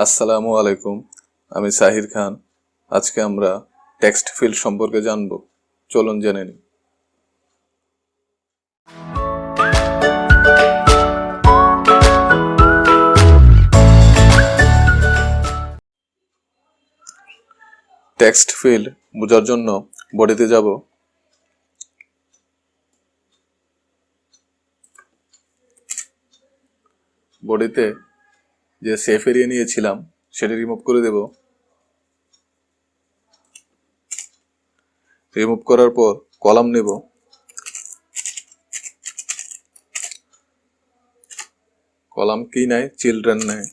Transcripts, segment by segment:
আসসালামু আলাইকুম, আমি সাহির খান। আজকে আমরা টেক্সট ফিল্ড সম্পর্কে জানব। চলুন জেনে নিই। টেক্সট ফিল্ড বোঝার জন্য বডিতে যাব। বডিতে যে সেফ এরিয়া নিয়েছিলাম সেটা রিমুভ করে দেব। রিমুভ করার পর কলাম নেব। কলাম কি নেয়? চিলড্রেন নেয়।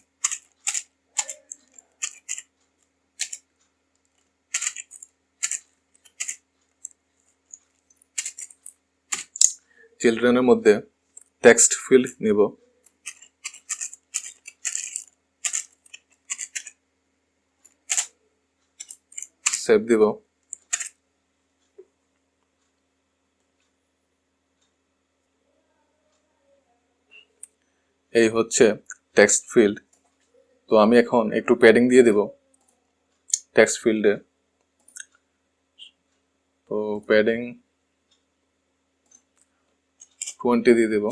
চিলড্রেনের মধ্যে টেক্সট ফিল্ড নেব। সেভ দিব। এই হচ্ছে টেক্সট ফিল্ড। তো আমি এখন একটু প্যাডিং দিয়ে দেব টেক্সট ফিল্ডে। তো প্যাডিং 20 দিয়ে দেব।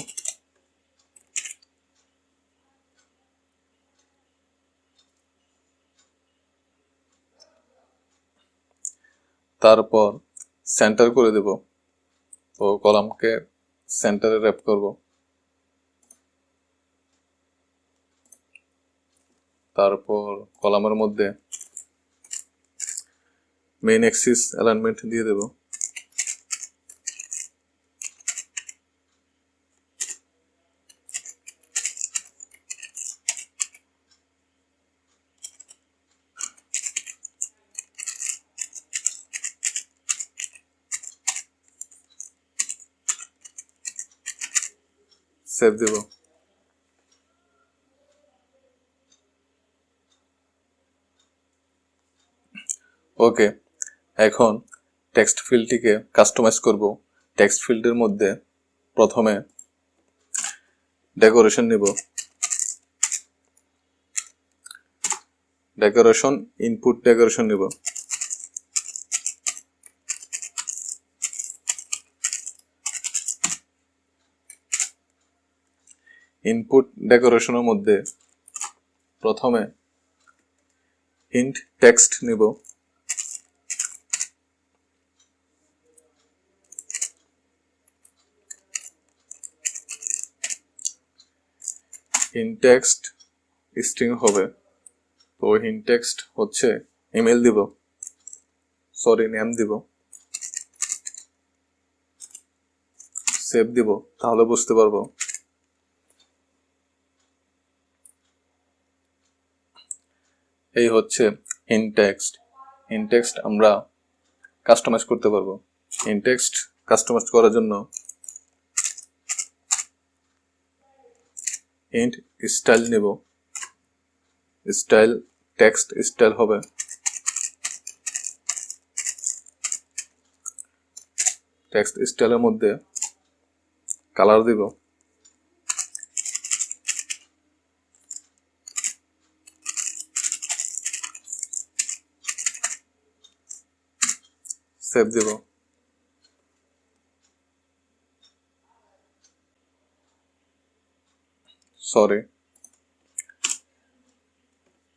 তারপর সেন্টার করে দেব। তো কলামকে সেন্টারে র্যাপ করব। তারপর কলামের মধ্যে মেইন অ্যাক্সিস অ্যালাইনমেন্ট দিয়ে দেব। সেভ দেব। ওকে, এখন টেক্সট ফিল্ডটিকে কাস্টমাইজ করব। টেক্সট ফিল্ডের মধ্যে প্রথমে ডেকোরেশন নেব। ডেকোরেশন ইনপুট ডেকোরেশন নেব। ইনপুট ডেকোরেশনের মধ্যে প্রথমে হিন্ট টেক্সট নেব। হিন্ট টেক্সট স্ট্রিং হবে। তো হিন্ট টেক্সট হচ্ছে ইমেল দিব, নেম দিব। সেভ দিব, তাহলে বুঝতে পারবো। এই হচ্ছে হিন্ট টেক্সট। হিন্ট টেক্সট আমরা কাস্টমাইজ করতে পারবো। হিন্ট টেক্সট কাস্টমাইজ করার জন্য হিন্ট স্টাইল নেব। স্টাইল টেক্সট স্টাইল হবে। টেক্সট স্টাইলের মধ্যে কালার দিব। সেভ দিব।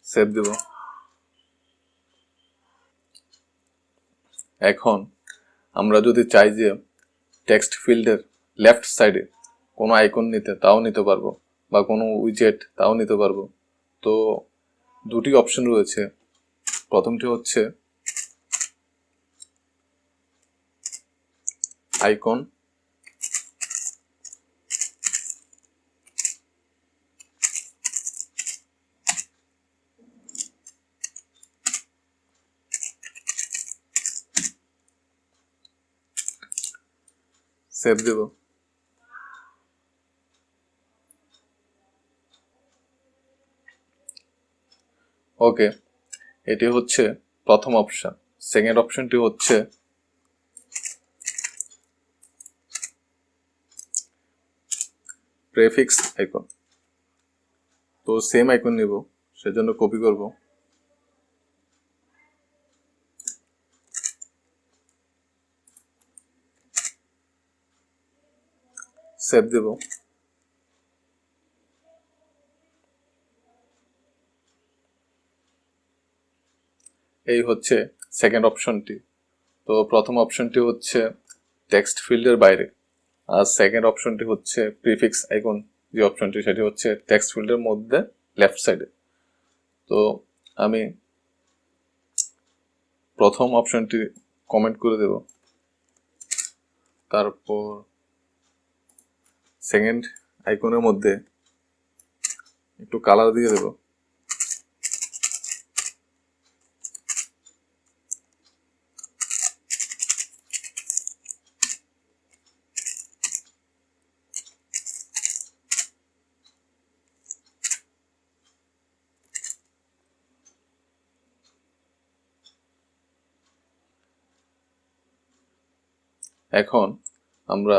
সেভ দিব। এখন আমরা যদি চাই যে টেক্সট ফিল্ডের লেফট সাইডে কোনো আইকন নিতে, তাও নিতে পারবো, বা কোনো উইজেট, তাও নিতে পারবো। তো দুটি অপশন রয়েছে। প্রথমটি হচ্ছে আইকন, সেভ দেব। ওকে, এটি হচ্ছে প্রথম অপশন। সেকেন্ড অপশনটি হচ্ছে প্রেফিক্স আইকন। তো সেম আইকন নিব, সেজন্য কপি করব, সেভ দেব। এই হচ্ছে সেকেন্ড অপশনটি। তো প্রথম অপশনটি হচ্ছে টেক্সট ফিল্ডের বাইরে, আর সেকেন্ড অপশনটি হচ্ছে প্রিফিক্স আইকন যে অপশনটি, সেটি হচ্ছে টেক্সট ফিল্ডের মধ্যে লেফট সাইডে। তো আমি প্রথম অপশনটি কমেন্ট করে দেব, তারপর সেকেন্ড আইকনের মধ্যে একটু কালার দিয়ে দেব। এখন আমরা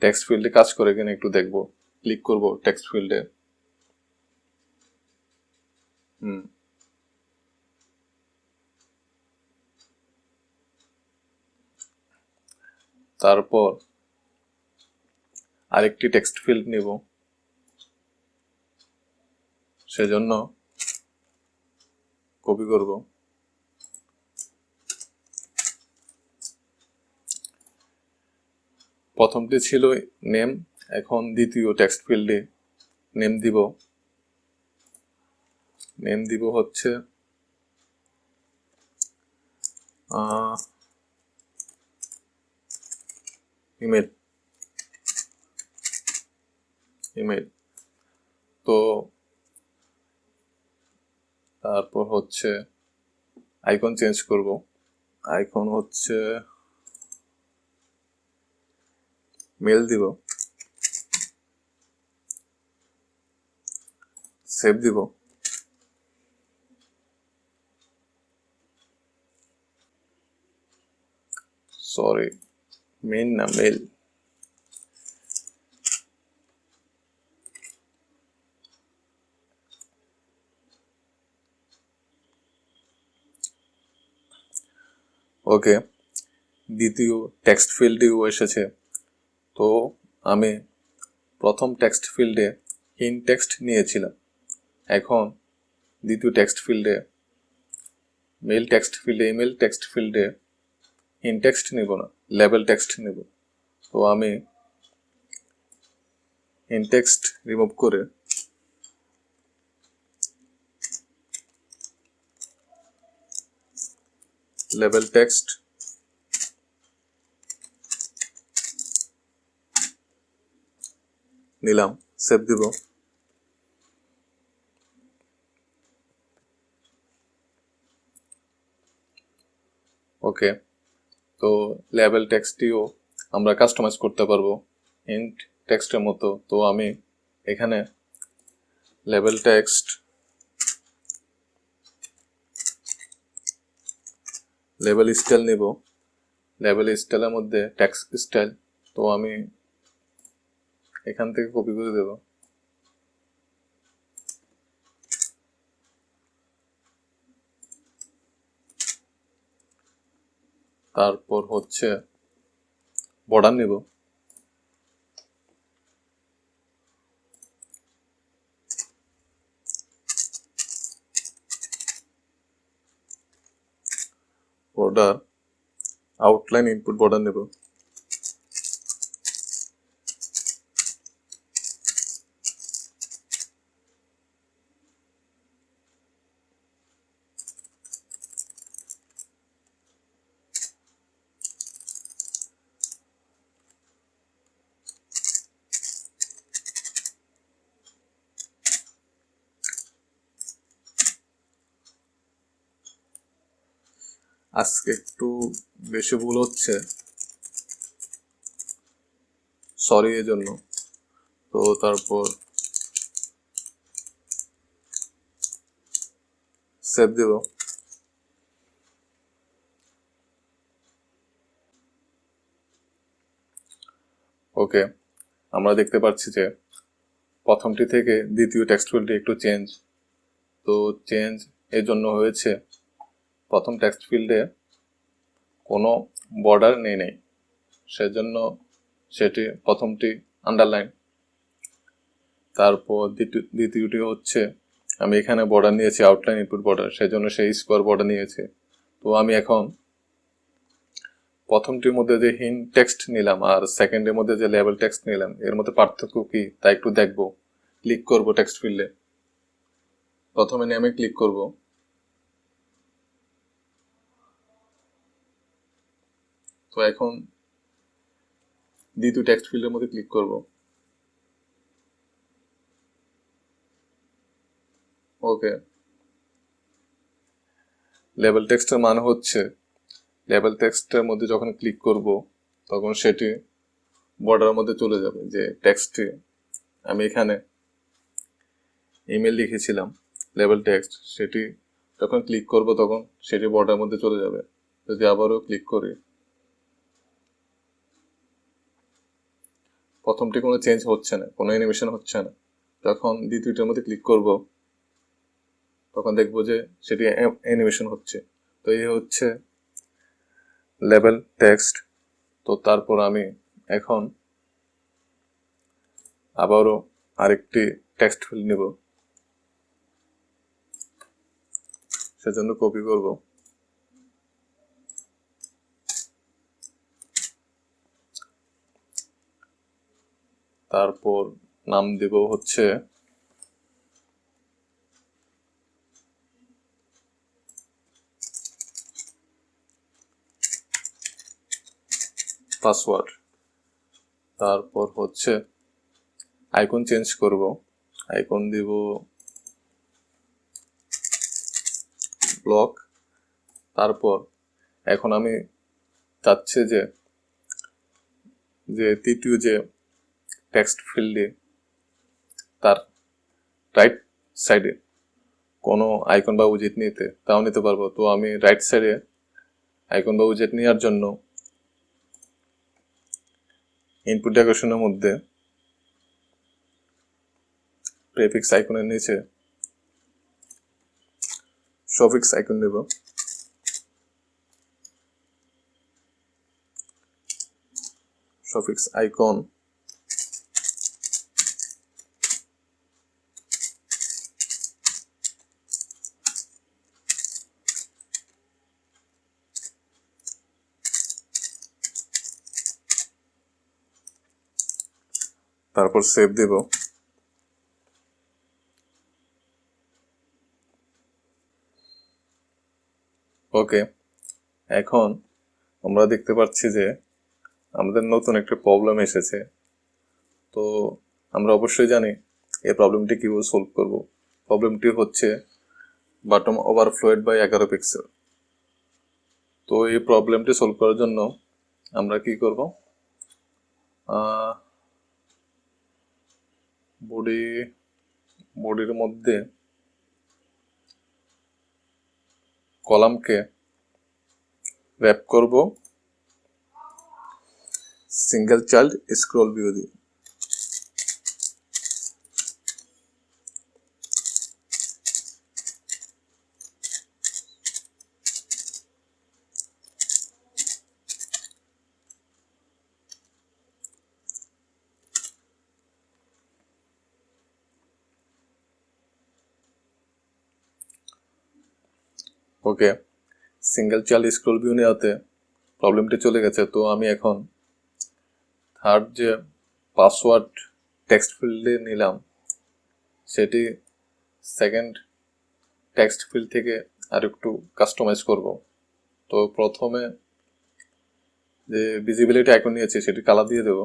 টেক্সট ফিল্ডে কাজ করে কিনা একটু দেখব। ক্লিক করব টেক্সট ফিল্ডে। তারপর আরেকটি টেক্সট ফিল্ড নিব, সেজন্য কপি করব। প্রথমটি ছিল নেম, এখন দ্বিতীয় টেক্সট ফিল্ডে নেম দিব। নেম দিব হচ্ছে ইমেল। ইমেল। তো তারপর হচ্ছে আইকন চেঞ্জ করব। আইকন হচ্ছে মেল দিব, সেভ দিব। সরি, মেন না, মেল। ওকে, দ্বিতীয় টেক্সট ফিল্ডেও এসেছে। তো আমি প্রথম টেক্সট ফিল্ডে ইন টেক্সট নিয়েছিলাম, এখন দ্বিতীয় টেক্সট ফিল্ডে মেল টেক্সট ফিল্ডে ইমেল টেক্সট ফিল্ডে ইন টেক্সট নিব না, লেবেল টেক্সট নেব। তো আমি ইন টেক্সট রিমুভ করে লেবেল টেক্সট নিলাম, সেভ দিব। ওকে, তো লেবেল টেক্সটিও আমরা কাস্টমাইজ করতে পারবো ইন্ট টেক্সটের মতো। তো আমি এখানে লেবেল টেক্সট, লেবেল স্টাইল নিব। লেবেল স্টাইলের মধ্যে টেক্সট স্টাইল, তো আমি এখান থেকে কপি করে দেব। তারপর হচ্ছে বর্ডার নিব। বর্ডার আউটলাইন ইনপুট বর্ডার নেব। আজকে একটু বেশি ভুল হচ্ছে, সরি এর জন্য। তো তারপর সেভ দেব। ওকে, আমরা দেখতে পাচ্ছি যে প্রথমটি থেকে দ্বিতীয় টেক্সট ফিল্ডে একটু চেঞ্জ, তো চেঞ্জ এর জন্য হয়েছে প্রথম টেক্সট ফিল্ডে কোনো বর্ডার নেই, সেজন্য সেটি প্রথমটি আন্ডারলাইন। তারপর দ্বিতীয়টি হচ্ছে আমি এখানে বর্ডার নিয়েছি আউটলাইন ইনপুট বর্ডার, সেজন্য সেই স্কোয়ার বর্ডার নিয়েছে। তো আমি এখন প্রথমটির মধ্যে যে হিন্ট টেক্সট নিলাম আর সেকেন্ডের মধ্যে যে লেবেল টেক্সট নিলাম এর মধ্যে পার্থক্য কি তা একটু দেখবো। ক্লিক করব টেক্সট ফিল্ডে, প্রথমে নেমে ক্লিক করব, তো এখন দ্বিতীয় টেক্সট ফিল্ডের মধ্যে ক্লিক করব। ওকে, লেবেল টেক্সটের মানে হচ্ছে লেবেল টেক্সটের মধ্যে যখন ক্লিক করব তখন সেটি বর্ডারের মধ্যে চলে যাবে। যে টেক্সটটি আমি এখানে ইমেল লিখেছিলাম লেবেল টেক্সট, সেটি যখন ক্লিক করব তখন সেটি বর্ডারের মধ্যে চলে যাবে। যদি আবারও ক্লিক করি, প্রথমটি কোনো চেঞ্জ হচ্ছে না, কোনো অ্যানিমেশন হচ্ছে না। যখন দ্বিতীয়টার মধ্যে ক্লিক করব তখন দেখব যে সেটি অ্যানিমেশন হচ্ছে। তো এই হচ্ছে লেবেল টেক্সট। তো তারপর আমি এখন আবারও আরেকটি টেক্সট ফিল্ড নেব, সেজন্য কপি করব, তারপর নাম দেব হচ্ছে পাসওয়ার্ড। তারপর হচ্ছে আইকন চেঞ্জ করব, আইকন দিব ব্লক। তারপর এখন আমি চাচ্ছি যে তৃতীয় যে টেক্সট ফিল্ডে তার রাইট সাইডে কোনো আইকন বা উইজেট নিতে, তাও নিতে পারবো। তো আমি রাইট সাইডে আইকন বা উইজেট নেওয়ার জন্য ইনপুট ডেকোরেশনের মধ্যে প্রেফিক্স আইকনের নিচে সফিক্স আইকন নেব, সফিক্স আইকন। তারপর সেভ দেব। ওকে, এখন আমরা দেখতে পাচ্ছি যে আমাদের নতুন একটা প্রবলেম এসেছে। তো আমরা অবশ্যই জানি এই প্রবলেমটি কিভাবে সলভ করব। প্রবলেমটি হচ্ছে বটম ওভারফ্লোড বাই 11 পিক্সেল। তো এই প্রবলেমটি সলভ করার জন্য আমরা কি করব, বডির মধ্যে কলামকে র্যাপ করব সিঙ্গেল চাইল্ড স্ক্রল ভিউ দিয়ে। ওকে, সিঙ্গেল চাইল্ড স্ক্রল ভিউ নেওয়াতে প্রবলেমটি চলে গেছে। তো আমি এখন থার্ড যে পাসওয়ার্ড টেক্সট ফিল্ডে নিলাম সেটি সেকেন্ড টেক্সট ফিল্ড থেকে আর একটু কাস্টমাইজ করব। তো প্রথমে যে ভিজিবিলিটি আইকন নিয়েছি সেটি কালার দিয়ে দেব।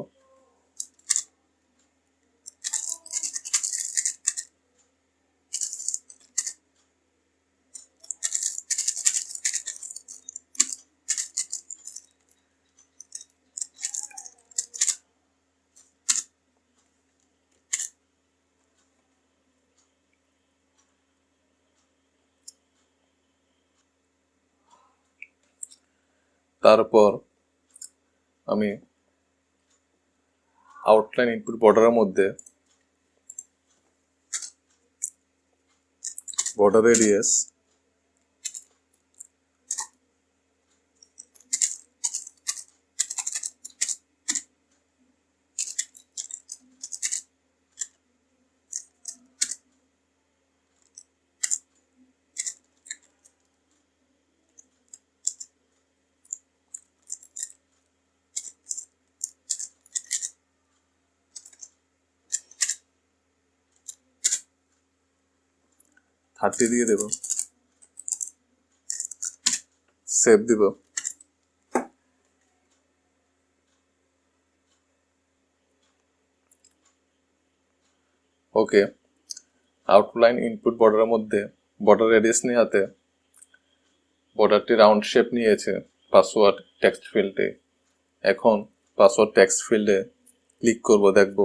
তারপর আমি আউটলাইন ইনপুট বর্ডারের মধ্যে border radius থার্টি দিয়ে দেব, সেভ দিব। ওকে, আউটলাইন ইনপুট বর্ডারের মধ্যে বর্ডার রেডিয়াস নেওয়াতে বর্ডারটি রাউন্ড শেপ নিয়েছে পাসওয়ার্ড টেক্সট ফিল্ডে। এখন পাসওয়ার্ড টেক্সট ফিল্ডে ক্লিক করব, দেখব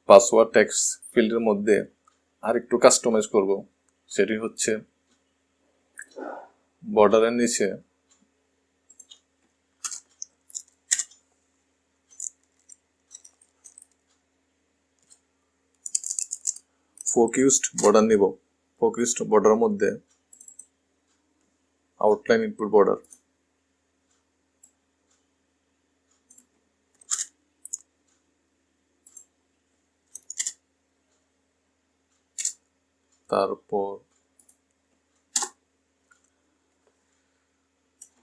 পাসওয়ার্ড টেক্সট ফিল্ডের মধ্যে আর একটু কাস্টমাইজ করব। সেটি হচ্ছে বর্ডারের নিচে ফোকাসড বর্ডার নিব। ফোকাসড বর্ডারের মধ্যে আউটলাইন ইনপুট বর্ডার, তারপর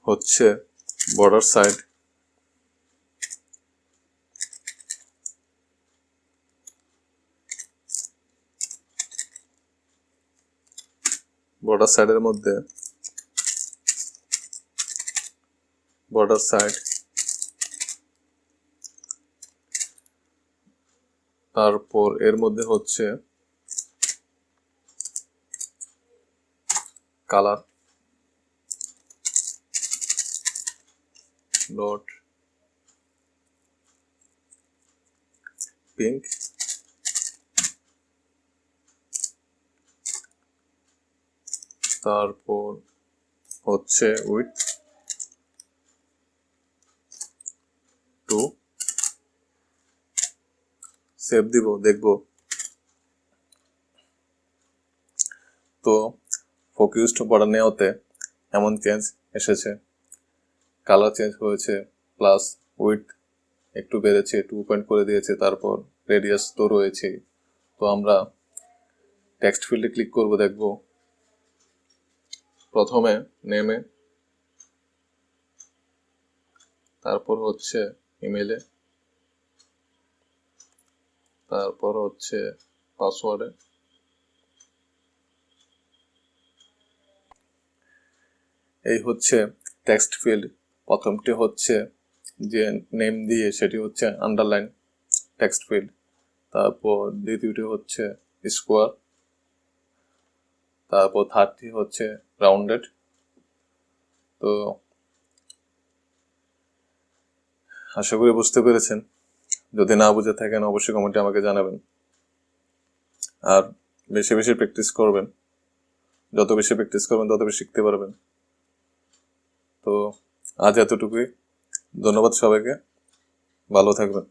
হচ্ছে বর্ডার সাইড, বর্ডার সাইডের মধ্যে বর্ডার সাইড, তারপর এর মধ্যে হচ্ছে কালার ডট পিঙ্ক, তারপর হচ্ছে উইথ 2, সেভ দিব, দেখব। তো ফোকাসড বর্ডার নেওয়াতে এমন চেঞ্জ এসেছে, কালার চেঞ্জ হয়েছে, প্লাস উইথ একটু বেড়েছে, 2 পয়েন্ট করে দিয়েছে, তারপর রেডিয়াস তো রয়েছে। তো আমরা টেক্সট ফিল্ডে ক্লিক করব, দেখব প্রথমে নেমে, তারপর হচ্ছে ইমেলে, তারপর হচ্ছে পাসওয়ার্ডে, এই হচ্ছে টেক্সট ফিল্ড। প্রথমটি হচ্ছে যে নেম দিয়ে, সেটি হচ্ছে আন্ডারলাইন টেক্সট ফিল্ড। তারপর দ্বিতীয়টি হচ্ছে স্কোয়ার, তারপর থার্ডটি হচ্ছে রাউন্ডেড। তো আশা করি বুঝতে পেরেছেন। যদি না বুঝে থাকেন অবশ্যই কমেন্টে আমাকে জানাবেন। আর বেশি বেশি প্র্যাকটিস করবেন, যত বেশি প্র্যাকটিস করবেন তত বেশি শিখতে পারবেন। তো আজ এতটুকুই, ধন্যবাদ সবাইকে, ভালো থাকবেন।